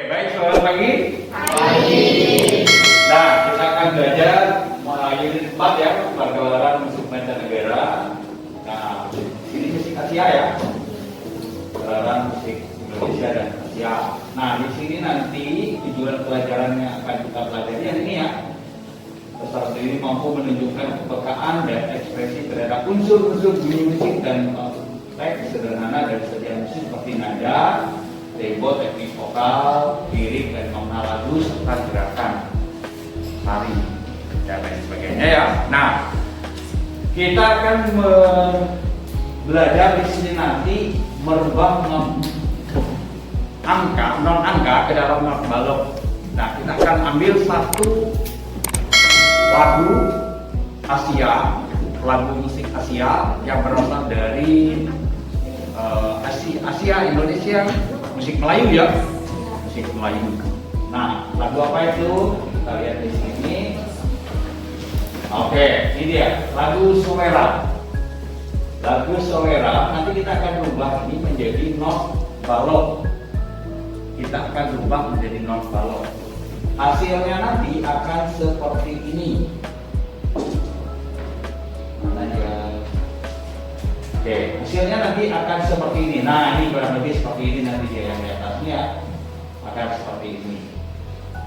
baik, selamat pagi. Nah, kita akan belajar unit 4 ya, pergelaran musik mancanegara. Nah, ini musik Asia ya, pergelaran musik Indonesia dan Asia. Nah, di sini nanti tujuan pelajaran yang akan kita pelajari yang ini ya. Peserta ini mampu menunjukkan kepekaan dan ekspresi terhadap unsur-unsur bunyi musik dan teks sederhana dari sedia musik seperti nada, tempo, teknik vokal, lirik dan makna lagu serta gerakan tari dan lain sebagainya ya. Nah, kita akan belajar di sini nanti merubah angka, non angka ke dalam not balok. Nah, kita akan ambil satu lagu Asia, lagu musik Asia yang berasal dari Asia, Indonesia, musik Melayu ya, musik Melayu. Nah, lagu apa itu? Kita lihat di sini. Oke, ini dia, lagu Solera. Lagu Solera, nanti kita akan rubah ini menjadi not balok. Kita akan rubah menjadi not balok. Hasilnya nanti akan seperti ini. Mana ya? Oke, hasilnya nanti akan seperti ini. Nah, ini kurang lebih seperti ini nanti dia yang di atasnya akan seperti ini.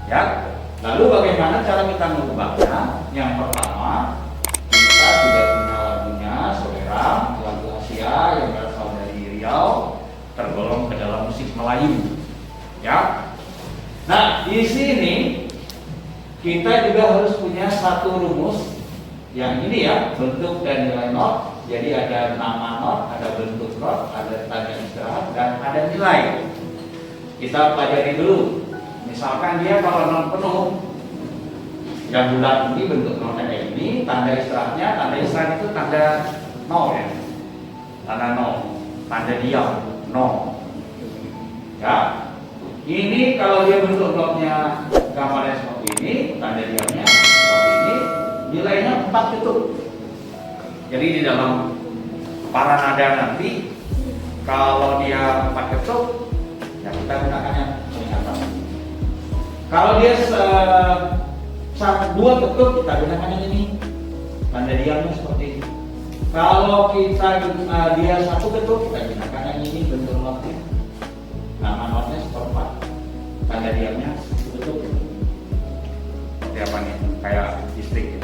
Ya. Lalu bagaimana cara kita mengubahnya? Yang pertama, kita sudah punya lagunya Solera, lagu Asia yang berasal dari Riau, tergolong ke dalam musik Melayu. Ya. Nah, di sini kita juga harus punya satu rumus yang ini ya, bentuk dan nilai not. Jadi ada nama not, ada bentuk not, ada tanda istirahat, dan ada nilai. Kita pelajari dulu. Misalkan dia kalau not penuh, yang bulat ini bentuk notnya kayak ini, tanda istirahat itu tanda nol ya, tanda nol, tanda diam nol. Ya. Ini kalau dia bentuk notnya gambarnya seperti ini, tanda diamnya seperti ini, nilainya 4 ketuk. Jadi di dalam para nada nanti, kalau dia 4 ketuk, ya kita gunakannya peningkatan. Kalau dia 2 ketuk, kita gunakan yang ini, tanda diamnya seperti ini. Kalau kita dia 1 ketuk, kita gunakan yang ini, bentuk notnya. Nama notnya seperempat, tanda diamnya betul. Seperti apa nih? Kayak listrik,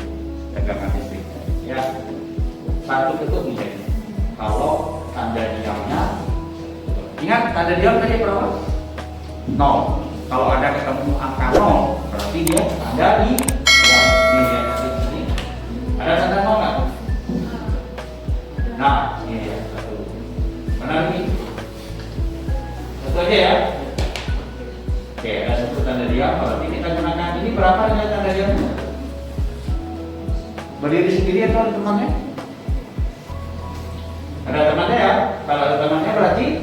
tegangan listrik. Ya, 1 ketuk misalnya. Kalau tanda diamnya, ingat tanda diam tadi berapa? 0. Kalau ada ketemu angka 0, berarti dia ada di sini. Ada tanda 0 kan? Nah, ini ya satu. Benar ini? Satu aja ya. Oke, ada satu tanda diam. Berarti kita gunakan ini berapa nilai tanda diamnya? Berdiri sendiri atau ada temannya? Ada temannya ya. Kalau ada temannya berarti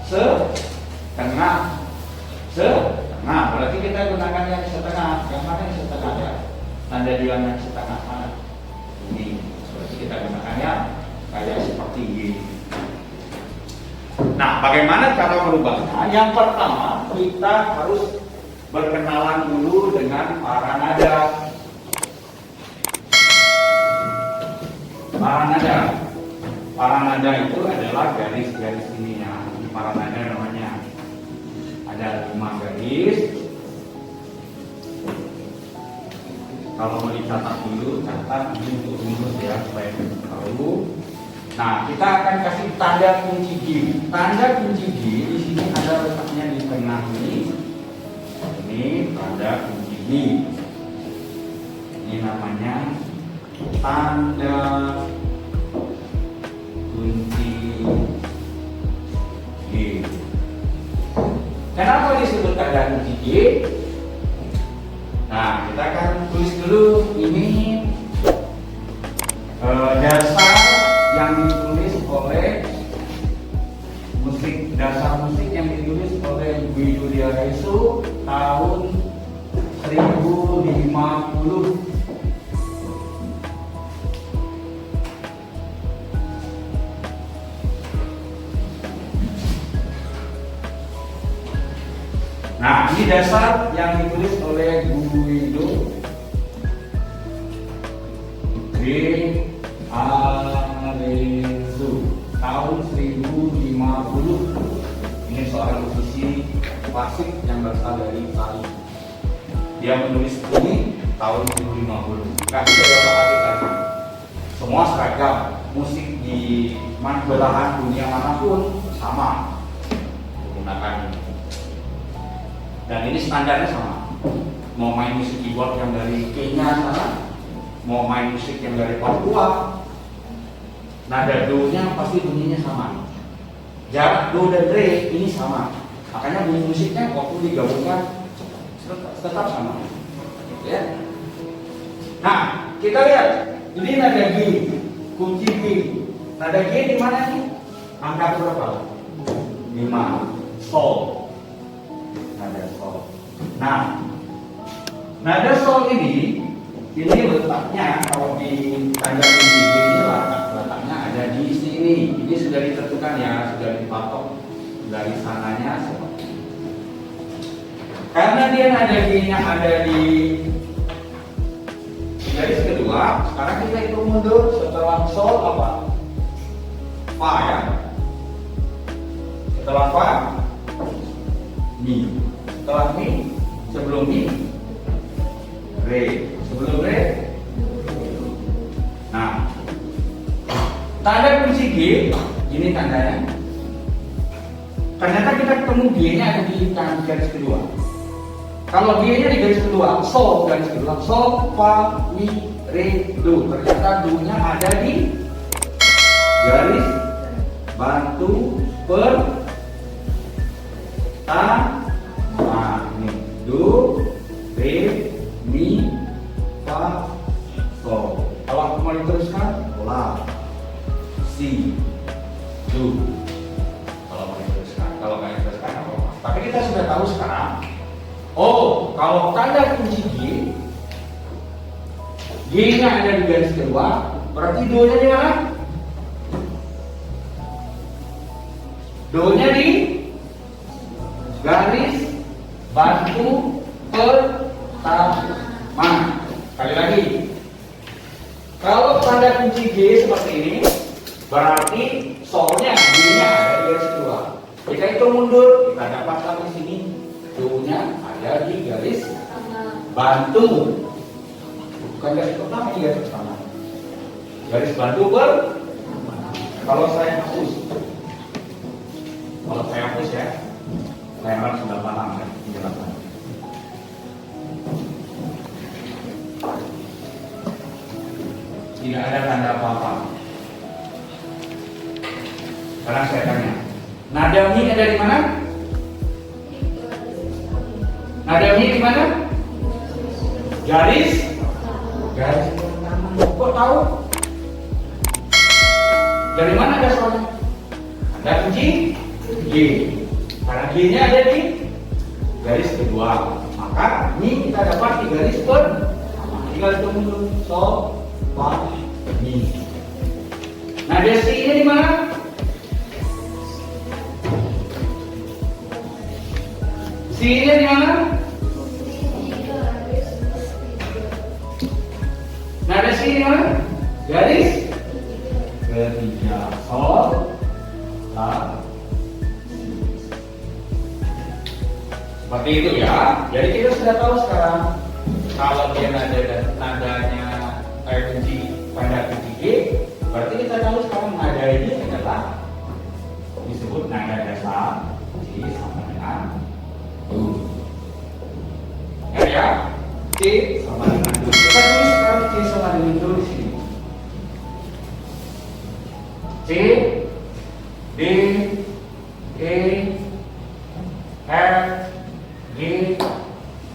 setengah. Setengah. Berarti kita gunakan yang setengah. Yang mana yang setengah ya? Tanda diam yang setengah mana? Ini. Berarti kita gunakannya kayak seperti ini. Nah, bagaimana cara merubahnya? Yang pertama, kita harus berkenalan dulu dengan para nada. Para nada itu adalah garis-garis ini ya. Para nada namanya. Ada 5 garis. Kalau mau dicatat dulu, catat ini untuk rumus ya supaya kita tahu. Nah, kita akan kasih tanda kunci G. Tanda kunci G di sini ada letaknya di tengah ini. Ini tanda kunci G. Ini namanya tanda kunci G. Kenapa disebut tanda kunci G? Nah, kita akan tulis dulu ini dasar yang ditulis oleh dasar musik yang ditulis oleh Dwi Yudhyaresu tahun 1050. Nah, ini dasar yang ditulis oleh Guido de Arezzo tahun 1050. Ini seorang musisi klasik yang berasal dari Italia. Dia menulis ini tahun 1050. Nggak bisa diotak-atik. Semua seragam, musik di belahan dunia manapun sama menggunakan ini. Dan ini standarnya sama. Mau main musik keyboard yang dari Kenya sana, mau main musik yang dari Papua, nada do-nya pasti bunyinya sama. Jarak do dan re ini sama. Makanya bunyi musiknya waktu digabungkan tetap sama. Ya. Nah, kita lihat ini nada G, kunci G. Nada G di mana nih? Angka berapa? 5. Sol. Nada sol. Nah, nada sol ini letaknya kalau di tanda kunci G ini letaknya ada di sini. Ini sudah ditentukan ya, sudah dipatok dari sananya seperti ini. Karena dia nada G-nya ada di garis kedua, sekarang kita hitung mundur setelah sol apa? Fa ya. Setelah fa, mi. Setelah mi, sebelum mi, re. Sebelum re. Nah, tanda kunci G, ini tandanya. Ternyata kita ketemu G-nya ada di garis kedua. Kalau G-nya di garis kedua, sol garis kedua, sol, fa, mi, re, do. Ternyata do-nya ada di garis bantu per ta. Nah, ini do, re, mi, fa, sol. Kalau aku mau diteruskan, la, si, do. Kalau mau diteruskan, kalau nggak diteruskan apa? Tapi kita sudah tahu sekarang. Oh, kalau tanda kunci G-nya ada di garis kedua, berarti do-nya di mana? Do-nya di garis bantu pertama. Sekali lagi, kalau tanda kunci G seperti ini, berarti solnya G-nya ada di garis kedua. Kita hitung mundur, kita dapatkan di sini do-nya ada di garis bantu, bukan garis pertama, di garis pertama. Garis bantu per. Kalau saya hapus ya, saya harus sudah paham kan penjelasan. Tidak ada tanda apa-apa. Sekarang saya tanya, nada mi ada di mana? Nada mi di mana? Garis pertama. Kok tahu? Dari mana ada soalnya? Ada kunci G. Karena G-nya ada di garis kedua, maka mi kita dapat di garis pertama. Tinggal tunggu sol, fa, mi. Nada si-nya di mana? Si-nya di mana? Nada si di mana? Garis ketiga, sol, la, si. Seperti itu ya. Jadi kita sudah tahu sekarang kalau dia nadanya kunci pada kunci G, berarti kita tahu sekarang nada ini adalah disebut nada dasar G sama dengan do. Ya, C sama dengan do. Kita tulis sekarang C sama dengan do di sini. C, D, E, F, G,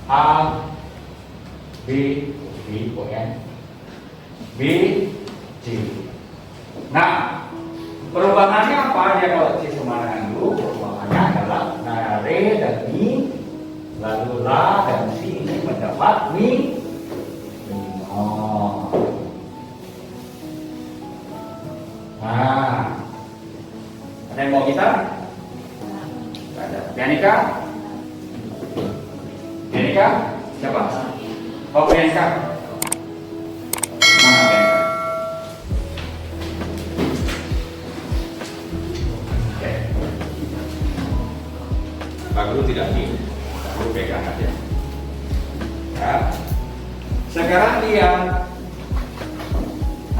H, B, O, N, B, C. Nah, perubahannya apa ya kalau C sama dengan do? Perubahannya adalah nah, re dan mi, lalu la dan si ini mendapat mi. Oh. Nah, ada yang mau kita? Ada. Pianika? Bianca? Siapa? Oh, Bianca. Mana Bianca? Oke. Pak Guru tidak di, Pak Guru pegang aja. Ya. Sekarang lihat.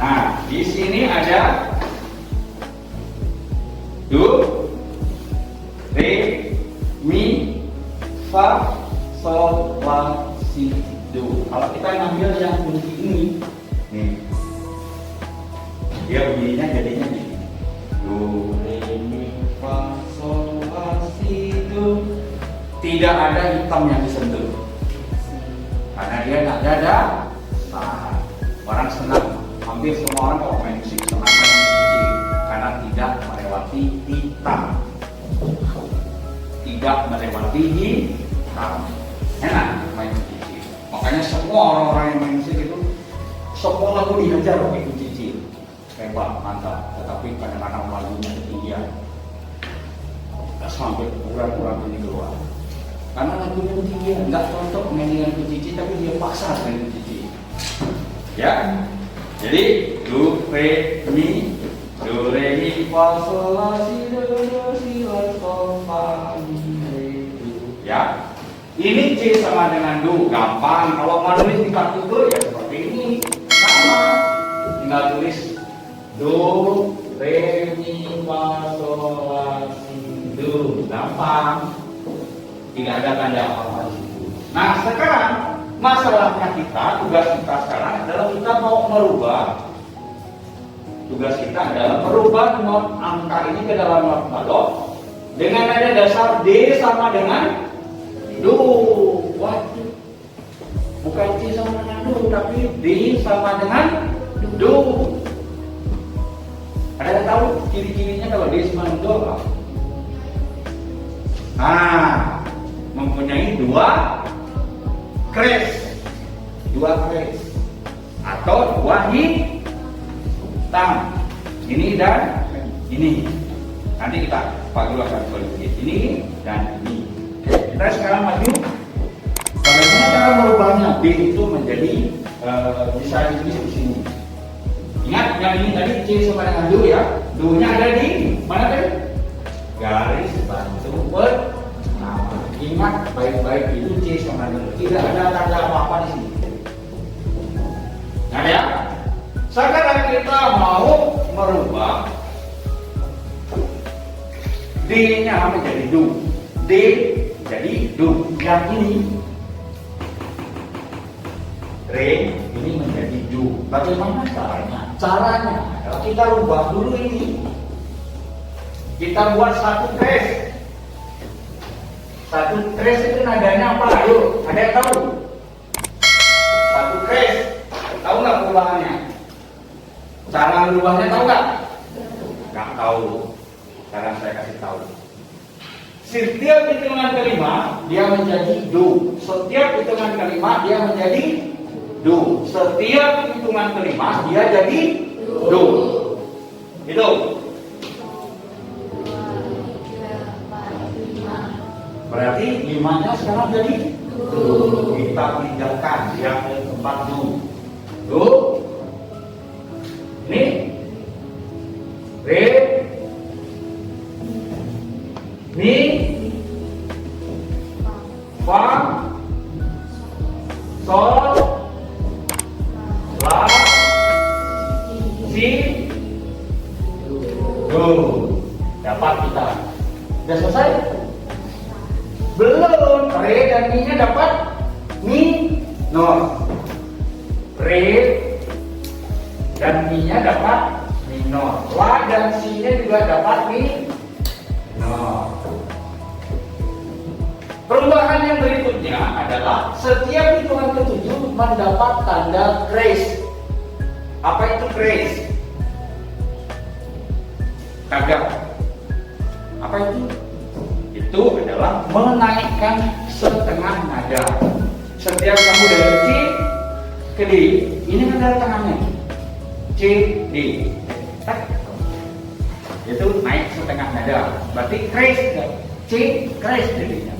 Nah, di sini ada do, re, mi, fa, sol, la, si, do. Kalau kita ngambil yang kunci ini, nih, dia bunyinya jadinya gini. Do, re, mi, fa, sol, la, si, do. Tidak ada hitam yang disentuh, karena dia nggak ada. Nah, orang senang. Hampir semua orang kalau main musik senang main cici karena tidak melewati hitam. Tidak melewati hitam. Enak main cici. Makanya semua orang-orang yang main musik itu semua lagu dihajar pakai cici. Hebat, mantap. Tetapi kadang-kadang lagunya ketinggian. Sampai kurang-kurang ini keluar. Karena lagunya ketinggian, nggak cocok main dengan cici, tapi dia paksa main cici. Ya. Jadi do, re, mi, do, re, mi, fa, sol, la, si, do, si, la, sol, fa, mi, re, do. Ya, ini C sama dengan do, gampang. Kalau mau nulis di partitur ya seperti ini, sama. Tinggal tulis do, re, mi, fa, sol, la, si, do, gampang. Tidak ada tanda apa-apa di situ. Nah sekarang masalahnya kita, tugas kita sekarang adalah kita mau merubah. Tugas kita adalah merubah not angka ini ke dalam not balok dengan nada dasar D sama dengan do. Wajib. Bukan C sama dengan do, tapi D sama dengan do. Ada yang tahu ciri-cirinya kalau D sama dengan do apa? Nah, mempunyai dua kres atau dua hitam, ini dan ini. Nanti kita Pak Guru akan tulis ini dan ini. Kita sekarang maju. Bagaimana cara merubahnya? B itu menjadi bisa ditulis di sini. Ingat yang ini tadi C sama dengan do ya. Do-nya ada di mana tadi? Garis bantu pertama. Ingat baik-baik itu C sama dengan do. Tidak ada tanda apa-apa di sini. Nah ya, sekarang kita mau merubah D-nya menjadi do, D jadi do. Yang ini re ini menjadi do. Bagaimana caranya? Caranya adalah kita rubah dulu ini. Kita buat satu kres. Satu kres itu nadanya apa? Ayo, ada yang tahu? Satu kres. Tahu nggak perubahannya? Cara merubahnya tahu nggak? Nggak tahu. Sekarang saya kasih tahu. Setiap hitungan kelima dia menjadi do. Setiap hitungan kelima dia menjadi do. Setiap hitungan kelima dia jadi do. Itu. Berarti limanya sekarang jadi do. Kita pindahkan yang ke tempat do. Do. Ini re, mi, fa, sol, la, si, do. Dapat kita. Sudah selesai? Belum. Re dan mi nya dapat mi, no. Re dan mi nya dapat minor. La dan si nya juga dapat minor. Perubahan yang berikutnya adalah setiap hitungan ketujuh mendapat tanda kres. Apa itu kres? Kagak. Apa itu? Itu adalah menaikkan setengah nada. Setiap kamu dari C ke D, ini nada tengahnya. C, D. Itu naik setengah nada. Berarti kres. C, kres jadinya.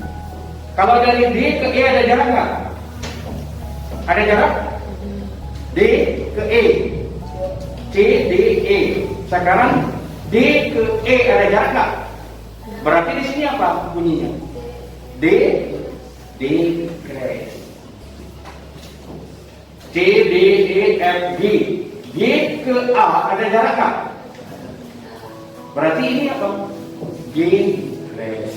Kalau dari D ke E ada jarak nggak? Ada jarak? D ke E, C, D, E. Sekarang D ke E ada jarak nggak? Berarti di sini apa bunyinya? D, D kres. C, D, E, F, G. G ke A ada jarak nggak? Berarti ini apa? G kres.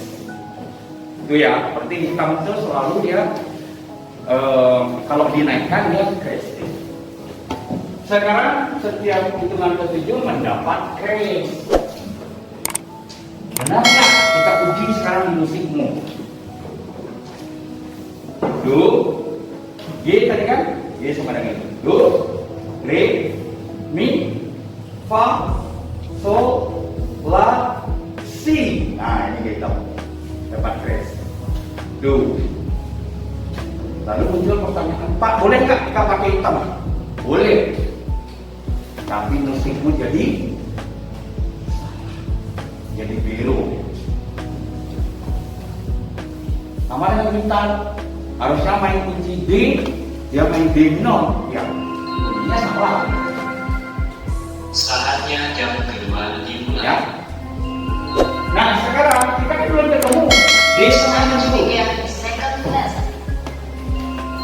Itu ya, seperti hitam itu selalu dia kalau dinaikkan dia kres. Sekarang setiap hitungan ketujuh mendapat kres. Benar nggak? Kita uji sekarang di musikmu. Do, G tadi kan? G sama dengan itu. Do, Re, Mi, Fa, So, La, Si. Nah ini kita dapat kres. Do. Lalu muncul pertanyaan, Pak boleh nggak kita pakai hitam? Boleh. Tapi musikmu jadi biru. Sama dengan gitar, harusnya main kunci D, dia main D minor, ya bunyinya salah. Saatnya jam kedua dimulai. Ya. Nah sekarang kita kan belum ketemu D sama dengan Do.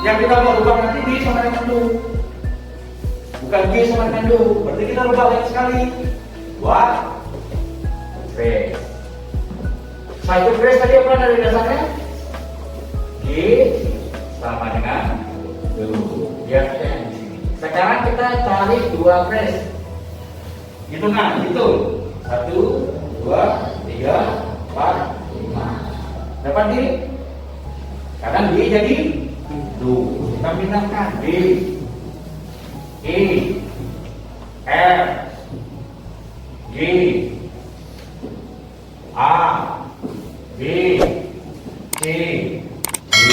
Yang kita mau ubah nanti D sama dengan Do, bukan G sama dengan Do. Berarti kita ubah lagi sekali. Buat kres. Satu kres tadi apa dari dasarnya? G sama dengan Do. Biar kita yang di sini. Sekarang kita cari dua kres. Hitungan, hitung. 1, 2, 3, 4, 5. Dapat D? Kadang D jadi Do. Kita pindahkan D, E, F, G, A, B, C, D.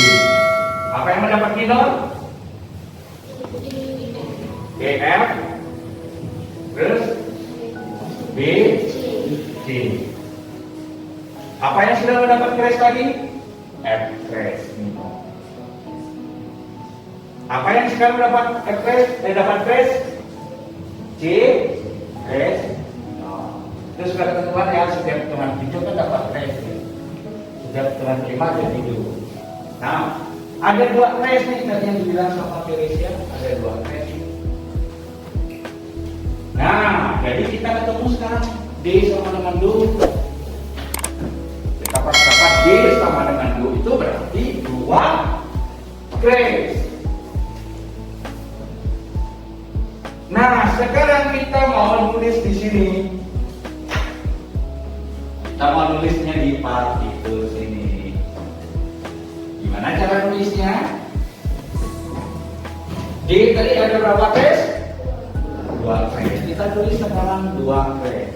Apa yang mendapat minor? E, F, terus B, C. Apa yang sudah mendapat kres tadi? F kres minor. Apa yang sekarang mendapat F kres? Dapat kres? C kres minor. Itu sudah ketentuan ya, setiap hitungan 7 kan dapat kres. Setiap hitungan 5 jadi Do. Nah, ada dua kres nih tadi yang dibilang sama Teresia, ada dua kres. Nah, jadi kita ketemu sekarang D sama dengan Do. Kita dapat D sama dengan Do itu berarti dua kres. Nah, sekarang kita mau nulis di sini. Kita mau nulisnya di partikel sini. Gimana cara nulisnya? D tadi ada berapa kres? 2 kres. Kita tulis sekarang 2 kres.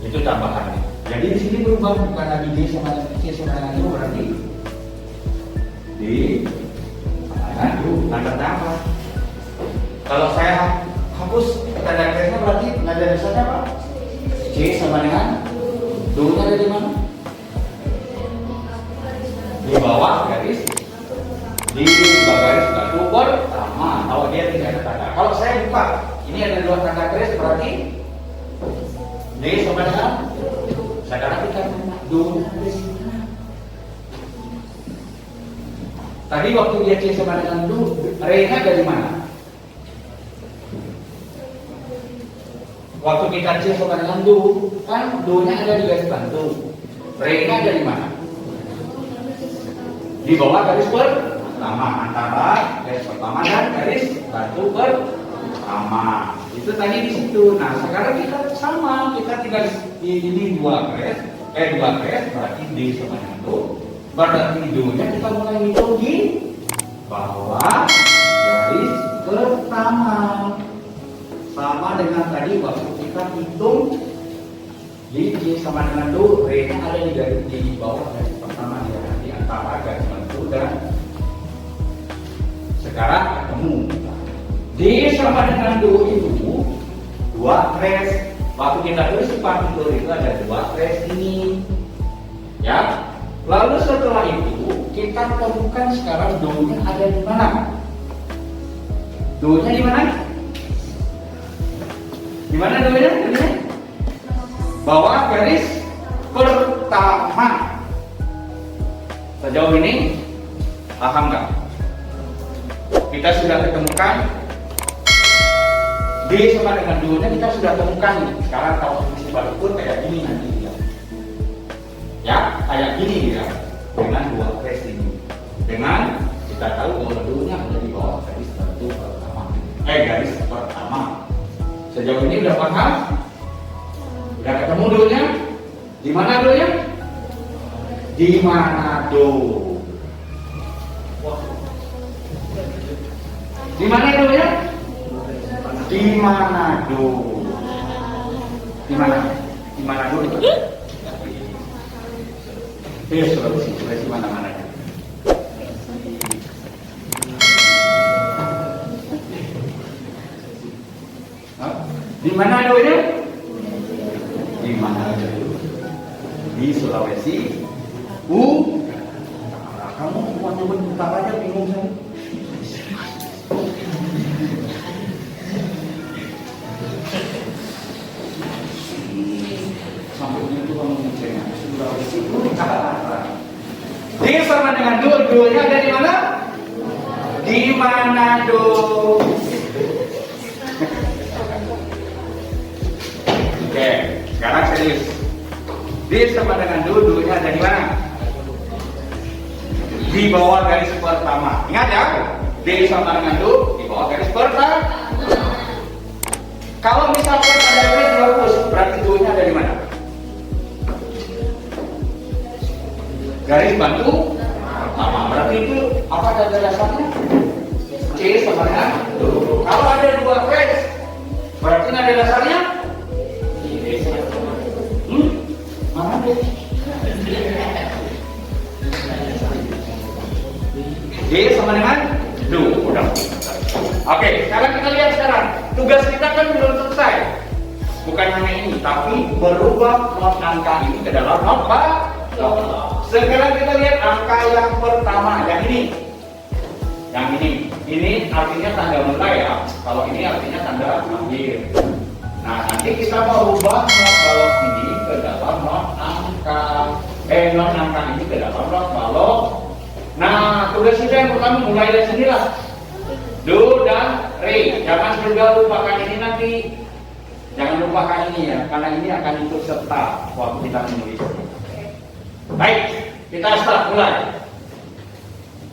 Itu tambahannya. Jadi di sini berubah, bukan lagi D sama C sama dengan U, berarti D sama dengan U. Tanda apa? Kalau saya hapus tanda kresnya berarti nada dasarnya apa? C sama dengan Do-nya ada di mana? Di bawah garis. Di bawah garis batu pertama. Kalau dia tidak ada tanda. Kalau saya buka, ini ada 2 tanda kres berarti D sama dengan. Sekarang kita Do-nya ada di mana? Tadi waktu dia C sama dengan Do, Re-nya ada di mana? Waktu kita C sama dengan Do, kan Do-nya ada di garis bantu. Re-nya ada di mana? Di bawah garis pertama, antara garis pertama dan garis batu pertama. Itu tadi di situ. Nah, sekarang kita sama, kita tinggal ini 2 kres, 2 kres berarti D sama dengan Do. Berarti Do-nya kita mulai hitung di bawah garis pertama. Sama dengan tadi waktu kita hitung di C sama dengan Do, Re-nya ada di garis di bawah garis pertama ya, di antara garis bantu dan sekarang ketemu D sama dengan Do itu 2 kres. Waktu kita tulis partikel itu ada 2 kres ini. Ya. Lalu setelah itu kita temukan sekarang do-nya ada di mana? Do-nya di mana? Di mana do-nya? Bawah garis pertama. Sejauh ini paham nggak? Kita sudah ketemukan D sama dengan do-nya kita sudah temukan nih. Sekarang kalau fungsi balikun kayak gini nanti dia. Ya, kayak gini dia. Dengan dua trace ini. Dengan kita tahu bahwa do-nya ada di bawah garis tentu pertama. Garis pertama. Sejauh ini udah paham? Udah ketemu do-nya? Di mana do-nya? Di mana do? Di mana do-nya? Di mana do? Di mana? Di mana do? Sulawesi mana-mana. Di mana do-nya? Di mana do? Di Sulawesi. Kamu cuma coba bentar aja bingung saya. Sampai itu kamu ngecengnya. Sulawesi D sama dengan do, do-nya ada di mana? Di mana do? Oke, sekarang serius. D sama dengan do, do-nya ada di mana? Di bawah garis pertama. Ingat ya, D sama dengan do di bawah garis pertama. Kalau misalkan ada garis dihapus, berarti do-nya ada di mana? Garis bantu pertama. Berarti itu apa ada dasarnya? C sama dengan do. Kalau ada dua garis, berarti ada dasarnya? Mana D? D sama dengan do. Udah. Oke, sekarang kita lihat sekarang. Tugas kita kan belum selesai. Bukan hanya ini, tapi berubah not angka ini ke dalam not balok. Sekarang kita lihat angka yang pertama, yang ini. Yang ini. Ini artinya tanda mulai ya. Kalau ini artinya tanda akhir. Nah, nanti kita mau ubah not balok ini ke dalam not angka. Not angka ini ke dalam not balok. Nah, tugas kita yang pertama mulai dari sinilah. Do dan re. Jangan juga lupakan ini nanti. Jangan lupakan ini ya, karena ini akan ikut serta waktu kita menulis. Baik, kita start mulai.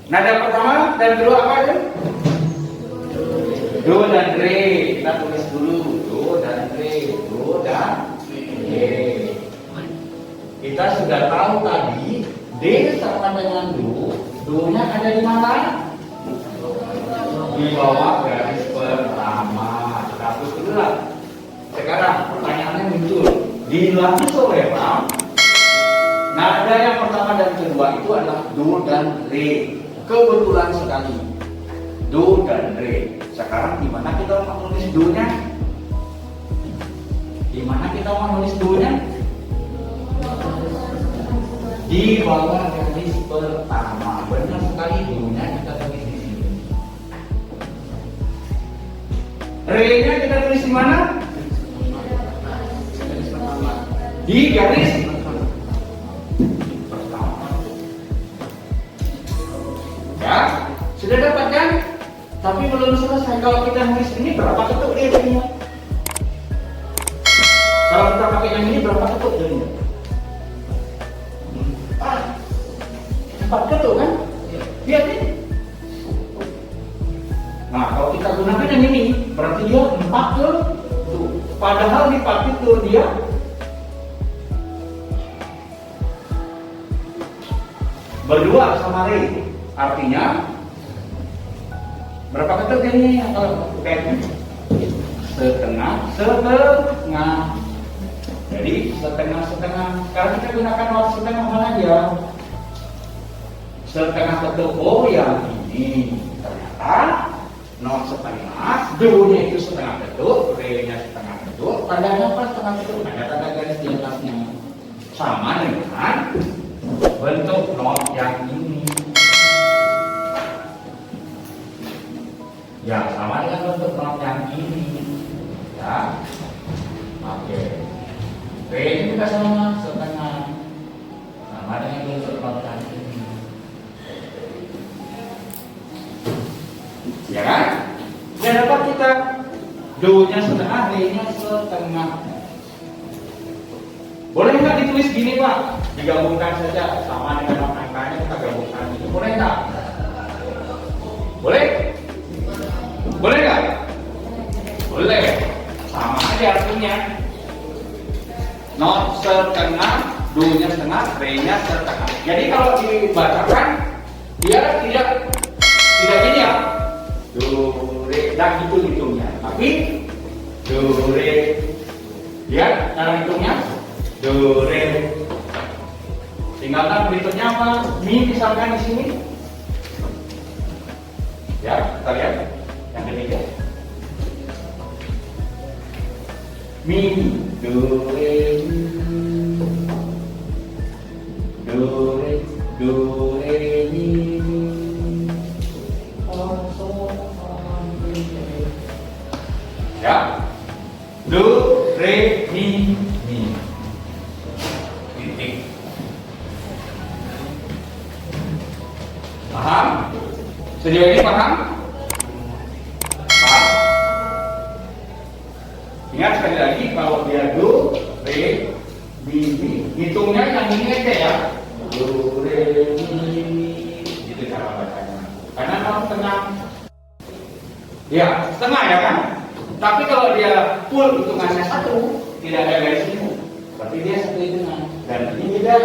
Nada pertama dan kedua apa itu? Do dan re. Kita tulis dulu. Do dan re. Do dan re. Kita sudah tahu tadi D sama dengan do. Do-nya ada di mana? Di bawah garis pertama. Kita hapus dulu lah. Sekarang pertanyaannya muncul. Di lagu Solera, nada yang pertama dan kedua itu adalah do dan re. Kebetulan sekali. Do dan re. Sekarang di mana kita mau menulis do-nya? Di mana kita mau menulis do-nya? Di bawah garis pertama. Benar sekali, do-nya kita tulis di sini. Re-nya kita tulis di mana? Di garis pertama. Ya, sudah dapat kan? Tapi belum selesai. Kalau kita nulis ini berapa ketuk dia jadinya? Kalau kita pakai yang ini berapa ketuk jadinya? 4 ketuk kan? Lihat nih. Nah, kalau kita gunakan yang ini, berarti dia 4 ketuk. Padahal di partitur dia berdua sama re, artinya berapa ketuk jadinya kalau kayak ini? Setengah. Jadi setengah. Sekarang kita gunakan not setengah mana aja? Setengah ketuk. Oh yang ini ternyata not setengah. Do-nya itu setengah ketuk, re-nya setengah ketuk. Tandanya apa setengah ketuk? Ada tanda garis di atasnya. Sama dengan bentuk not yang ini. Ya, sama dengan bentuk not yang ini. Ya. Oke. B ini juga sama, setengah. Sama dengan bentuk not yang ini. Ya kan? Ya dapat kita do-nya setengah, D-nya setengah. Boleh nggak ditulis gini Pak? Digabungkan saja sama dengan angkanya kita gabungkan itu. Boleh nggak? Boleh? Boleh nggak? Boleh. Sama aja artinya. Not setengah, do-nya setengah, D-nya setengah. Jadi kalau dibacakan dia tidak gini ya. Do, re, dan gitu hitungnya. Tapi do, re, lihat cara hitungnya. Do, re. Tinggalkan berikutnya apa? Mi misalkan di sini. Ya, kita lihat yang ketiga. Mi, do, re, mi. Do, re, do, re, mi. Ya, do, re, mi, mi. Titik. Paham? Sejauh ini paham? Paham? Ingat sekali lagi kalau dia do, re, mi, mi, hitungnya yang ini aja ya. Do, re, mi, mi. Itu cara bacanya. Karena kamu tenang. Ya, setengah ya kan? Tapi kalau dia full hitungannya satu, tidak ada garis ini, berarti dia satu hitungan. Dan ini beda,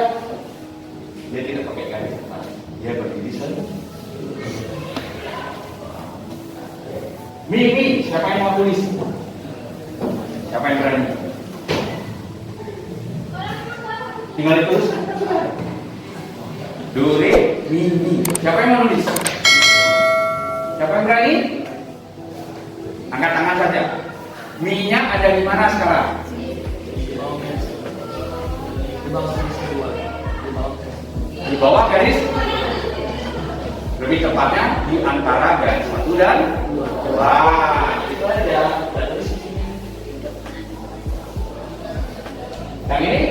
dia tidak pakai garis, dia berdiri satu. Mi, siapa yang mau tulis? Siapa yang berani? Tinggal ditulis. Do, re, mi. Siapa yang mau tulis? Siapa yang berani? Angkat tangan saja. Mi-nya ada di mana sekarang? Di bawah garis. Lebih tepatnya di antara garis 1 dan 2. Itu aja. Yang ini?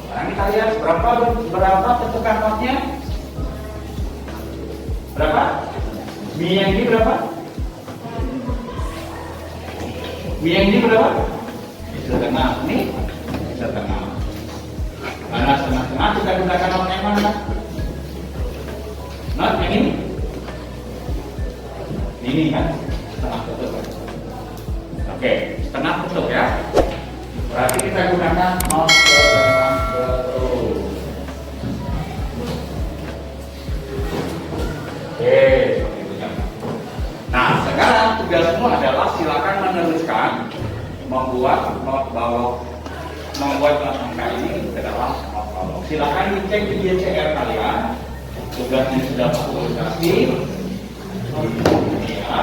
Sekarang kita lihat berapa bentukan notnya? Berapa? Mi yang ini berapa? Mi yang ini berapa? Setengah. Ini setengah. Mana setengah-setengah kita gunakan not yang mana? Not yang ini? Ini kan? Setengah tutup. Oke, setengah tutup ya. Berarti kita gunakan not setengah tutup. Oke, seperti itu ya. Nah, sekarang tugasmu adalah silakan meneruskan membuat not balok, membuat not angka ini ke dalam not balok. Silakan dicek di DCR kalian. Tugasnya sudah publikasi. Ya.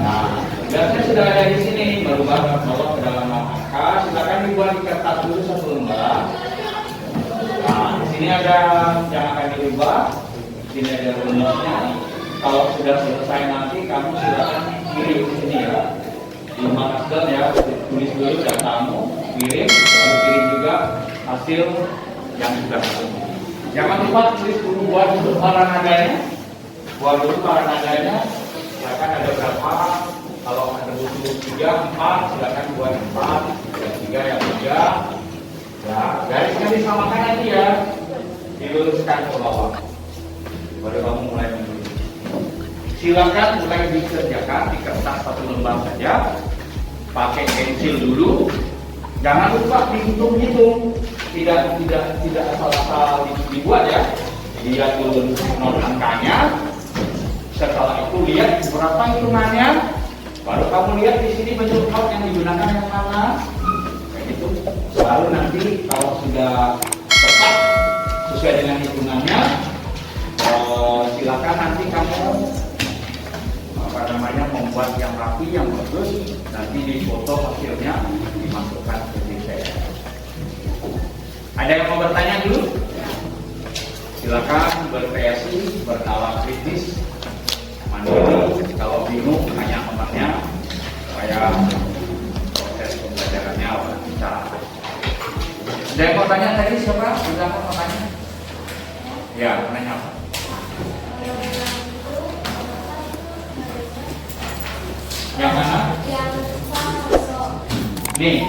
Nah, tugasnya sudah ada di sini. Merubah not balok ke dalam not angka. Silakan dibuat di kertas dulu satu lembar. Nah, di sini ada yang akan dirubah. Ini ada rumusnya. Kalau sudah selesai nanti kamu silakan kirim ke sini ya. Di master ya, tulis dulu datamu, kirim, lalu kirim juga hasil yang sudah ketemu. Jangan lupa tulis dulu, buat dulu para nadanya. Buat dulu para nadanya. Silakan ada berapa? Kalau ada butuh 3, 4, silakan buat 4, yang 3, yang 3. Ya, garisnya disamakan nanti ya. Diluruskan ke bawah. Baru kamu mulai menulis. Silakan mulai dikerjakan di kertas satu lembar saja. Pakai pensil dulu. Jangan lupa dihitung-hitung. Tidak asal-asal dibuat ya. Lihat dulu not angkanya. Setelah itu lihat berapa hitungannya. Baru kamu lihat di sini bentuk not yang digunakan yang mana. Kayak gitu. Baru nanti kalau sudah tepat sesuai dengan hitungannya. Silakan nanti kamu membuat yang rapi, yang bagus, nanti difoto hasilnya dimasukkan ke DCR. Ada yang mau bertanya dulu? Silakan berkreasi, bernalar kritis, mandiri. Kalau bingung tanya temannya supaya proses pembelajarannya lancar. Ada yang mau tanya tadi siapa? Silakan mau tanya. Ya, nanya apa? Yang mana? Nih.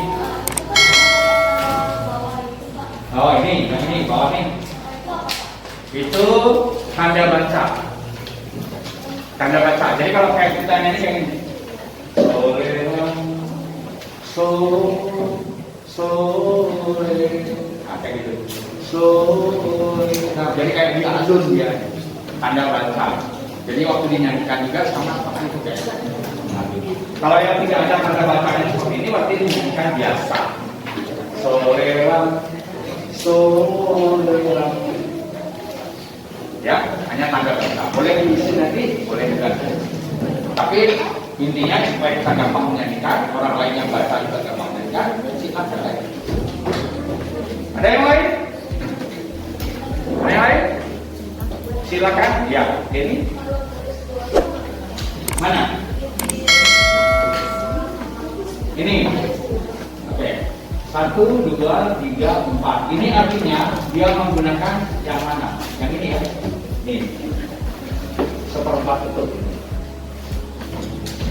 Oh ini, yang ini, bawah nih. Itu tanda baca. Tanda baca. Jadi kalau kayak kita ini kayak gini. Sore. Nah, kayak gitu. Sore. Nah, jadi kayak di alun dia. Tanda baca. Jadi waktu dinyanyikan juga sama seperti itu kayak. Kalau yang tidak ada tanda bacanya seperti ini, berarti dinyanyikan biasa. Soleram, soleram. Ya, hanya tanda baca. Boleh diisi nanti, boleh diganti. Tapi intinya supaya kita gampang menyanyikan, orang lain yang baca juga gampang menyanyikan, silakan lagi. Ada yang lain? Ada yang lain? Silakan. Ya, ini mana? Ini, oke, 1, 2, 3, 4. Ini artinya dia menggunakan yang mana? Yang ini ya, ini, seperempat ketuk.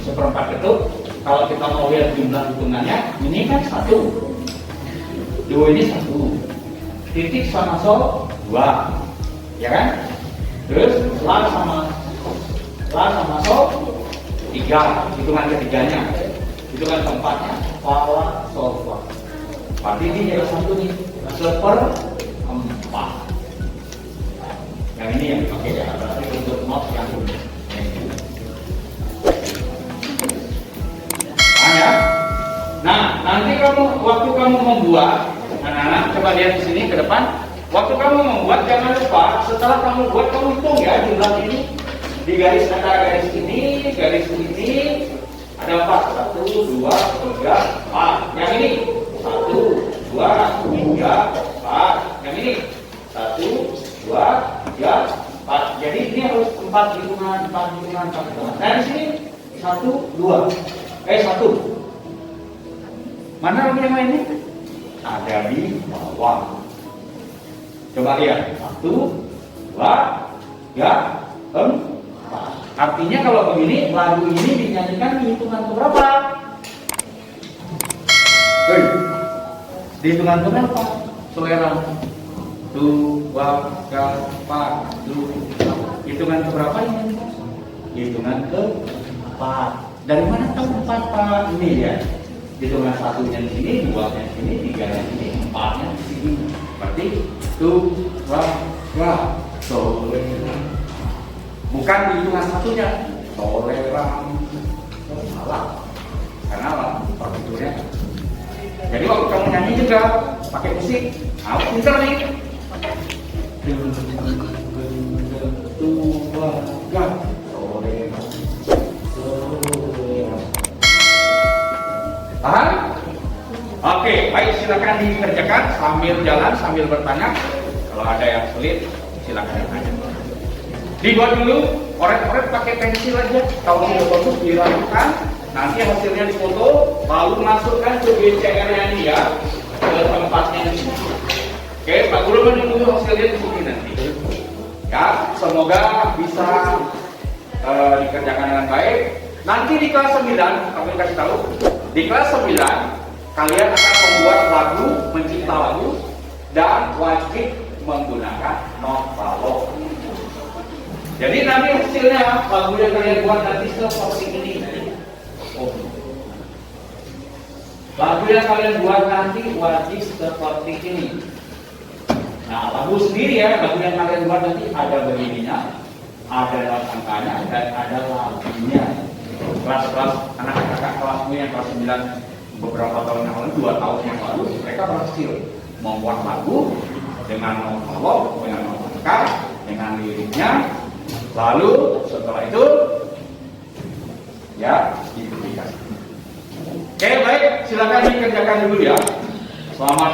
Seperempat ketuk. Kalau kita mau lihat jumlah hitungannya, ini kan 1, 2 ini 1, titik sama sol 2, ya kan? Terus la sama sol 3, hitungan ketiganya. Itu kan tempatnya pala solfa. Berarti ini ada 1 nih, 1/4. Yang ini yang dipakai ya, berarti untuk not yang ini. Ya. Nah, nanti waktu kamu membuat, anak-anak coba lihat di sini ke depan. Waktu kamu membuat jangan lupa setelah kamu buat kamu hitung ya jumlah ini. Di garis antara garis ini, ada 4, 1, 2, 3, 4. Yang ini 1, 2, 3, 4. Yang ini 1, 2, 3, 4. Jadi ini harus 4 hitungan. Nah di sini 1, 2. 1. Mana lagi yang lainnya? Ada di bawah. Coba lihat. 1, 2, 3, 4. Artinya kalau begini, lagu ini dinyanyikan di hitungan keberapa? Di hitungan keberapa? Selera 2, 3, 4, 2. Hitungan keberapa ini? Hitungan ke-4. Dari mana tahu 4 Pak? Ini ya. Hitungan 1-nya di sini, 2-nya di sini, 3-nya di sini, 4-nya di sini. Berarti 2, 3, selera. Bukan di hitungan 1-nya, toleran, salah. Karena apa? Partiturnya. Jadi waktu kamu nyanyi juga pakai musik, harus pintar nih. Paham? Oke, baik, silakan dikerjakan sambil jalan, sambil bertanya. Kalau ada yang sulit, silakan bertanya. Dibuat dulu, oret-oret pakai pensil aja. Kalau sudah bagus dirapikan, nanti hasilnya difoto, lalu masukkan ke BCR-nya ini ya, ke tempatnya di sini. Oke, Pak Guru menunggu hasilnya di sini nanti. Ya, semoga bisa dikerjakan dengan baik. Nanti di kelas 9, kami kasih tahu, di kelas 9 kalian akan membuat lagu, mencipta lagu, dan wajib menggunakan notalo. Jadi nanti hasilnya lagu yang kalian buat nanti seperti ini. Lagu yang kalian buat nanti wajib seperti ini. Nah, lagu sendiri ya, lagu yang kalian buat nanti ada begininya, ada not angkanya, dan ada lagunya. Kelas-kelas anak-anak kelasmu yang kelas 9 beberapa tahun yang lalu, 2 tahun yang lalu, mereka berhasil membuat lagu dengan not dengan not angka, dengan liriknya. Lalu setelah itu ya dipublikasi. Oke, baik, silakan dikerjakan dulu ya. Selamat